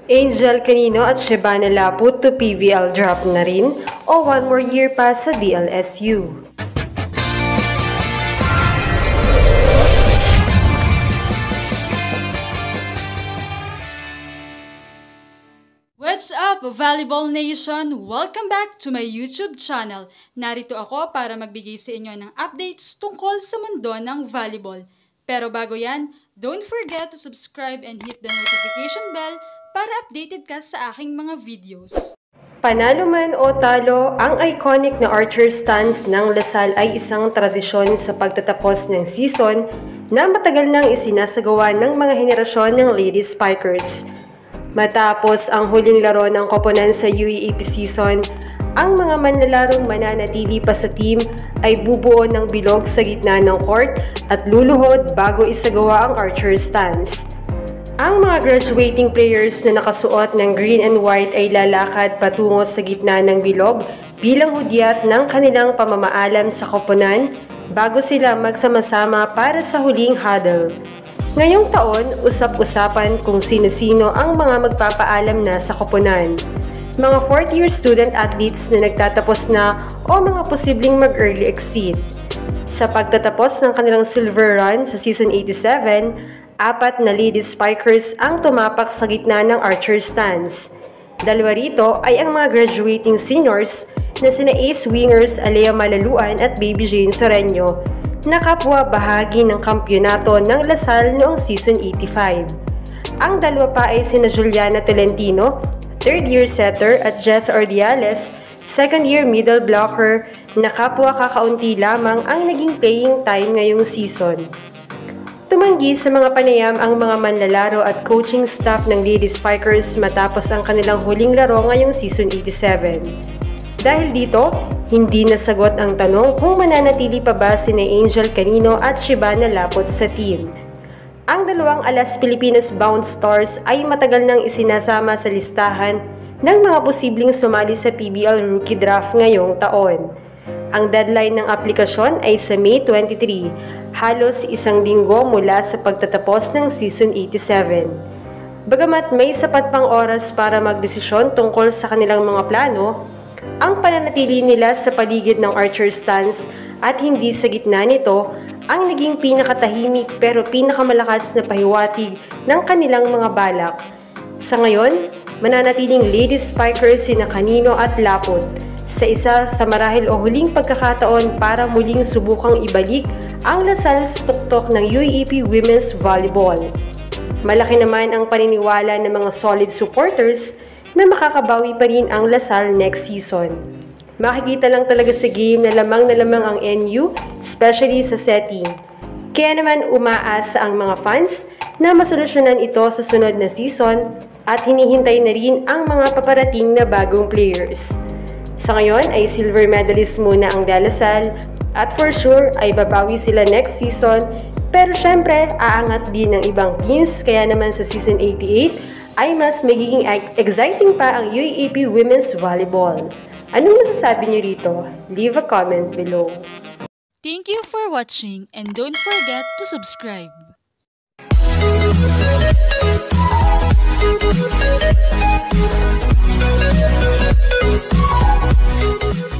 Angel Canino at Shebana Laput to PVL drop na rin o one more year pa sa DLSU. What's up, Volleyball Nation? Welcome back to my YouTube channel. Narito ako para magbigay sa inyo ng updates tungkol sa mundo ng volleyball. Pero bago yan, don't forget to subscribe and hit the notification bell para updated ka sa aking mga videos. Panalo man o talo, ang iconic na archer stance ng Lasal ay isang tradisyon sa pagtatapos ng season na matagal nang isinasagawa ng mga henerasyon ng Lady Spikers. Matapos ang huling laro ng koponan sa UAAP season, ang mga manlalarong mananatili pa sa team ay bubuo ng bilog sa gitna ng court at luluhod bago isagawa ang archer stance. Ang mga graduating players na nakasuot ng green and white ay lalakad patungo sa gitna ng bilog bilang hudyat ng kanilang pamamaalam sa koponan bago sila magsama-sama para sa huling huddle. Ngayong taon, usap-usapan kung sino-sino ang mga magpapaalam na sa koponan. Mga fourth-year student athletes na nagtatapos na o mga posibleng mag-early exit. Sa pagtatapos ng kanilang silver run sa season 87, 4 na Lady Spikers ang tumapak sa gitna ng archer stance. 2 rito ay ang mga graduating seniors na sina ace wingers Alea Malaluan at Baby Jane Soreño na kapwa bahagi ng kampyonato ng Lasal noong season 85. Ang 2 pa ay sina Juliana Tolentino, 3rd year setter, at Jess Ordiales, 2nd year middle blocker na kapwa kakaunti lamang ang naging playing time ngayong season. Tumanggi sa mga panayam ang mga manlalaro at coaching staff ng Lady Spikers matapos ang kanilang huling laro ngayong season 87. Dahil dito, hindi nasagot ang tanong kung mananatili pa ba sina Angel Canino at Shebana Laput sa team. Ang 2 Alas Pilipinas Bound Stars ay matagal nang isinasama sa listahan ng mga posibleng sumali sa PBL Rookie Draft ngayong taon. Ang deadline ng aplikasyon ay sa May 23, halos isang linggo mula sa pagtatapos ng season 87. Bagamat may sapat pang oras para magdesisyon tungkol sa kanilang mga plano, ang pananatili nila sa paligid ng archer stance at hindi sa gitna nito ang naging pinakatahimik pero pinakamalakas na pahiwatig ng kanilang mga balak. Sa ngayon, mananatiling Lady Spikers sina Canino at Laput sa isa sa marahil o huling pagkakataon para muling subukang ibalik ang Lasal sa tuktok ng UAAP Women's Volleyball. Malaki naman ang paniniwala ng mga solid supporters na makakabawi pa rin ang Lasal next season. Makikita lang talaga sa game na lamang ang NU, especially sa setting. Kaya naman umaasa ang mga fans na masolusyonan ito sa sunod na season at hinihintay na rin ang mga paparating na bagong players. Sa ngayon ay silver medalist muna ang De La Salle at for sure ay babawi sila next season, pero syempre aangat din ng ibang teams kaya naman sa season 88 ay mas magiging exciting pa ang UAAP Women's Volleyball. Anong masasabi niyo rito? Leave a comment below. Thank you for watching and don't forget to subscribe. Thank you.